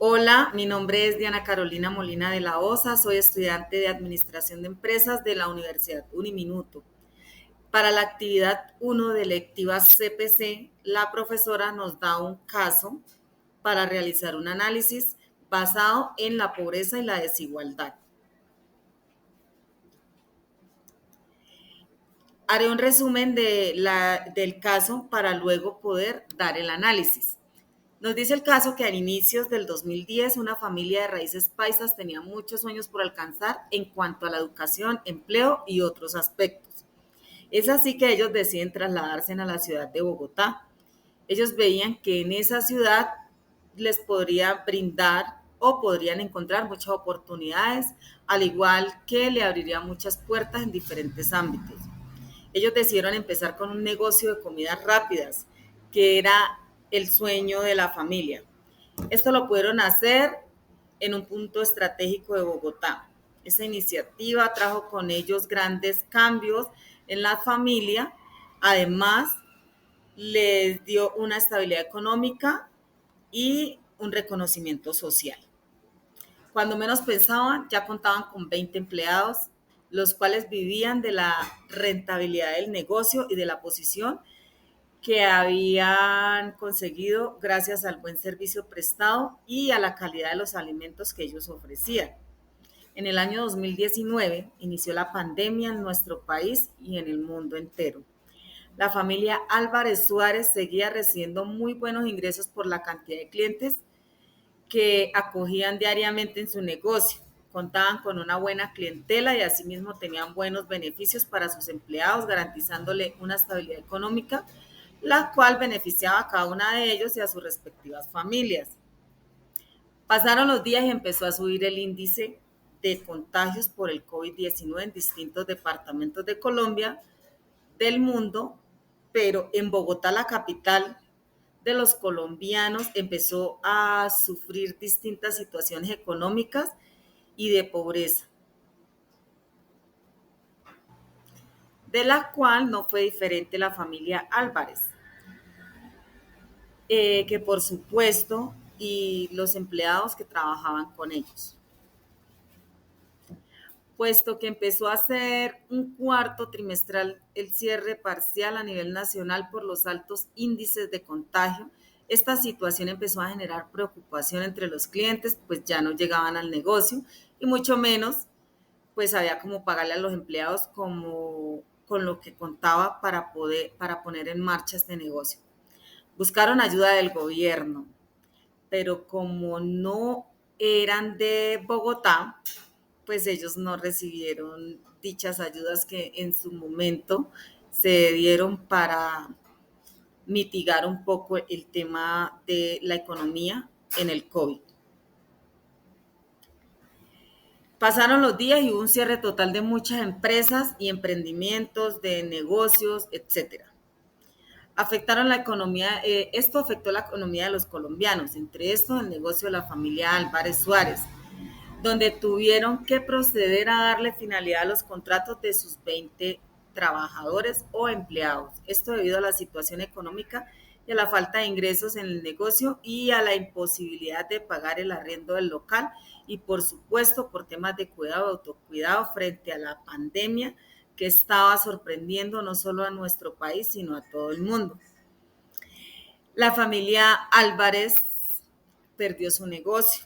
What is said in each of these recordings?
Hola, mi nombre es Diana Carolina Molina de la Osa, soy estudiante de Administración de Empresas de la Universidad Uniminuto. Para la actividad 1 de lectiva CPC, la profesora nos da un caso para realizar un análisis basado en la pobreza y la desigualdad. Haré un resumen del caso para luego poder dar el análisis. Nos dice el caso que a inicios del 2010 una familia de raíces paisas tenía muchos sueños por alcanzar en cuanto a la educación, empleo y otros aspectos. Es así que ellos deciden trasladarse a la ciudad de Bogotá. Ellos veían que en esa ciudad les podría brindar o podrían encontrar muchas oportunidades, al igual que le abriría muchas puertas en diferentes ámbitos. Ellos decidieron empezar con un negocio de comidas rápidas, que era el sueño de la familia. Esto lo pudieron hacer en un punto estratégico de Bogotá. Esa iniciativa trajo con ellos grandes cambios en la familia. Además, les dio una estabilidad económica y un reconocimiento social. Cuando menos pensaban, ya contaban con 20 empleados, los cuales vivían de la rentabilidad del negocio y de la posición que habían conseguido gracias al buen servicio prestado y a la calidad de los alimentos que ellos ofrecían. En el año 2019 inició la pandemia en nuestro país y en el mundo entero. La familia Álvarez Suárez seguía recibiendo muy buenos ingresos por la cantidad de clientes que acogían diariamente en su negocio. Contaban con una buena clientela y asimismo tenían buenos beneficios para sus empleados, garantizándole una estabilidad económica, la cual beneficiaba a cada una de ellos y a sus respectivas familias. Pasaron los días y empezó a subir el índice de contagios por el COVID-19 en distintos departamentos de Colombia, del mundo, pero en Bogotá, la capital de los colombianos, empezó a sufrir distintas situaciones económicas y de pobreza, de la cual no fue diferente la familia Álvarez, que por supuesto, y los empleados que trabajaban con ellos, puesto que empezó a ser un cuarto trimestral el cierre parcial a nivel nacional por los altos índices de contagio. Esta situación empezó a generar preocupación entre los clientes, pues ya no llegaban al negocio y mucho menos pues había como pagarle a los empleados como con lo que contaba para poner en marcha este negocio. Buscaron ayuda del gobierno, pero como no eran de Bogotá, pues ellos no recibieron dichas ayudas que en su momento se dieron para mitigar un poco el tema de la economía en el COVID. Pasaron los días y hubo un cierre total de muchas empresas y emprendimientos, de negocios, etcétera. Afectaron la economía, esto afectó la economía de los colombianos, entre estos el negocio de la familia Álvarez Suárez, donde tuvieron que proceder a darle finalidad a los contratos de sus 20 trabajadores o empleados. Esto debido a la situación económica y a la falta de ingresos en el negocio y a la imposibilidad de pagar el arriendo del local y por supuesto por temas de cuidado, autocuidado frente a la pandemia que estaba sorprendiendo no solo a nuestro país, sino a todo el mundo. La familia Álvarez perdió su negocio.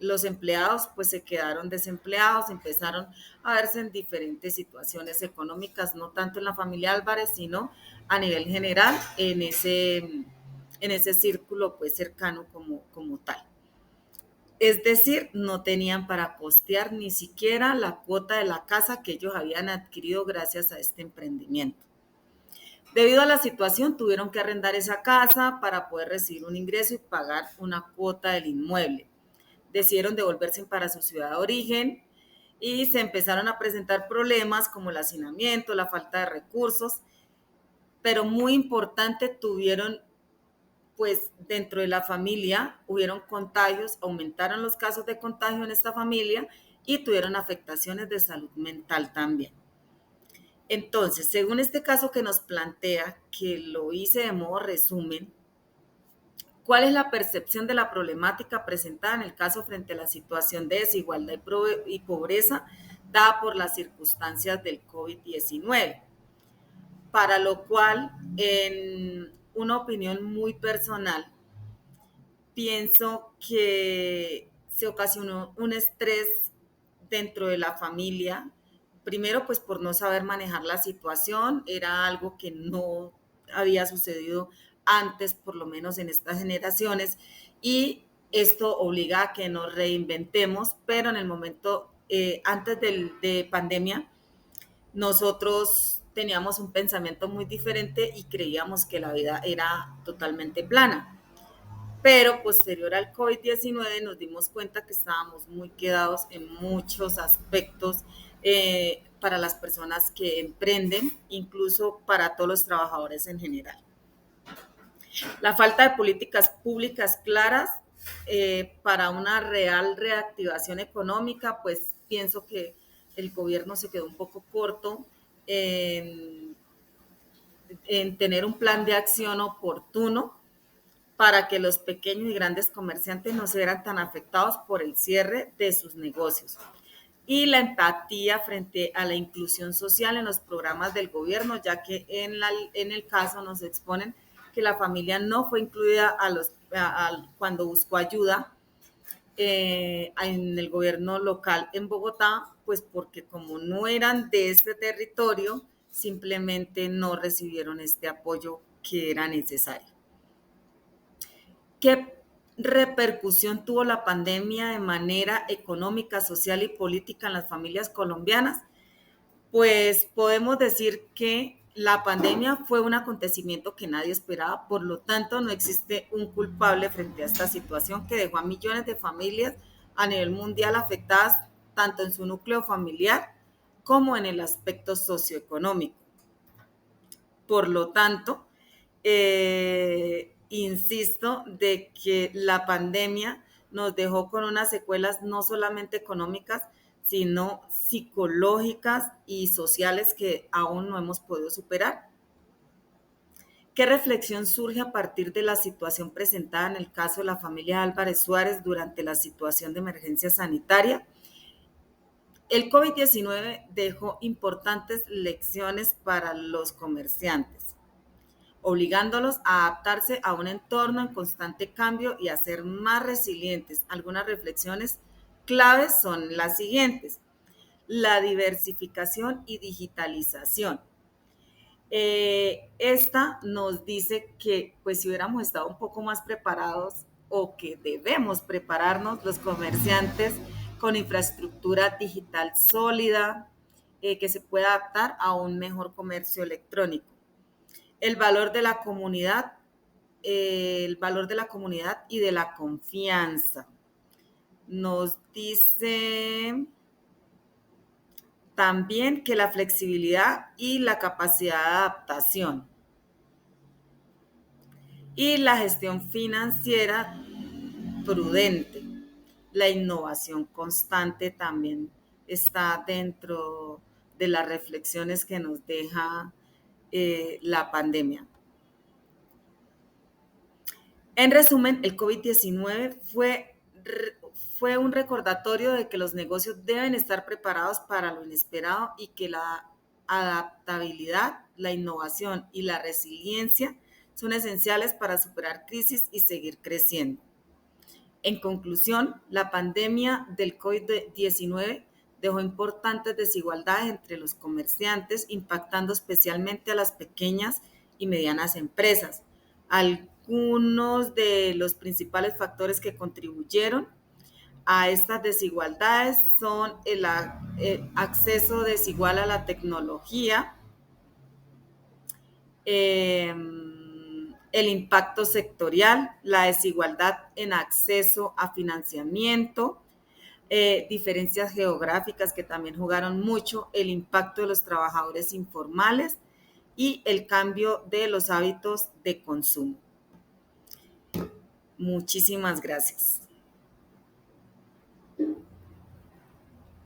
Los empleados pues se quedaron desempleados, empezaron a verse en diferentes situaciones económicas, no tanto en la familia Álvarez, sino a nivel general en ese círculo pues cercano como tal. Es decir, no tenían para costear ni siquiera la cuota de la casa que ellos habían adquirido gracias a este emprendimiento. Debido a la situación, tuvieron que arrendar esa casa para poder recibir un ingreso y pagar una cuota del inmueble. Decidieron devolverse para su ciudad de origen y se empezaron a presentar problemas como el hacinamiento, la falta de recursos, pero muy importante, tuvieron, pues dentro de la familia, hubieron contagios, aumentaron los casos de contagio en esta familia y tuvieron afectaciones de salud mental también. Entonces, según este caso que nos plantea, que lo hice de modo resumen, ¿Cuál es la percepción de la problemática presentada en el caso frente a la situación de desigualdad y pobreza dada por las circunstancias del COVID-19? Para lo cual, en una opinión muy personal, pienso que se ocasionó un estrés dentro de la familia, primero pues por no saber manejar la situación, era algo que no había sucedido antes, por lo menos en estas generaciones, y esto obliga a que nos reinventemos, pero en el momento, antes de pandemia, nosotros teníamos un pensamiento muy diferente y creíamos que la vida era totalmente plana. Pero posterior al COVID-19 nos dimos cuenta que estábamos muy quedados en muchos aspectos para las personas que emprenden, incluso para todos los trabajadores en general. La falta de políticas públicas claras para una real reactivación económica, pues pienso que el gobierno se quedó un poco corto en, en tener un plan de acción oportuno para que los pequeños y grandes comerciantes no se vieran tan afectados por el cierre de sus negocios. Y la empatía frente a la inclusión social en los programas del gobierno, ya que en el caso nos exponen que la familia no fue incluida cuando buscó ayuda en el gobierno local en Bogotá, pues porque como no eran de este territorio, simplemente no recibieron este apoyo que era necesario. ¿Qué repercusión tuvo la pandemia de manera económica, social y política en las familias colombianas? Pues podemos decir que la pandemia fue un acontecimiento que nadie esperaba, por lo tanto no existe un culpable frente a esta situación que dejó a millones de familias a nivel mundial afectadas tanto en su núcleo familiar como en el aspecto socioeconómico. Por lo tanto, insisto de que la pandemia nos dejó con unas secuelas no solamente económicas, sino psicológicas y sociales que aún no hemos podido superar. ¿Qué reflexión surge a partir de la situación presentada en el caso de la familia Álvarez Suárez durante la situación de emergencia sanitaria? El COVID-19 dejó importantes lecciones para los comerciantes, obligándolos a adaptarse a un entorno en constante cambio y a ser más resilientes. Algunas reflexiones claves son las siguientes: la diversificación y digitalización. Esta nos dice que pues si hubiéramos estado un poco más preparados o que debemos prepararnos los comerciantes con infraestructura digital sólida que se pueda adaptar a un mejor comercio electrónico. El valor de la comunidad, el valor de la comunidad y de la confianza. Nos dice también que la flexibilidad y la capacidad de adaptación y la gestión financiera prudente. La innovación constante también está dentro de las reflexiones que nos deja la pandemia. En resumen, el COVID-19 fue un recordatorio de que los negocios deben estar preparados para lo inesperado y que la adaptabilidad, la innovación y la resiliencia son esenciales para superar crisis y seguir creciendo. En conclusión, la pandemia del COVID-19 dejó importantes desigualdades entre los comerciantes, impactando especialmente a las pequeñas y medianas empresas. Algunos de los principales factores que contribuyeron a estas desigualdades son el acceso desigual a la tecnología, el impacto sectorial, la desigualdad en acceso a financiamiento, diferencias geográficas que también jugaron mucho, el impacto de los trabajadores informales y el cambio de los hábitos de consumo. Muchísimas gracias.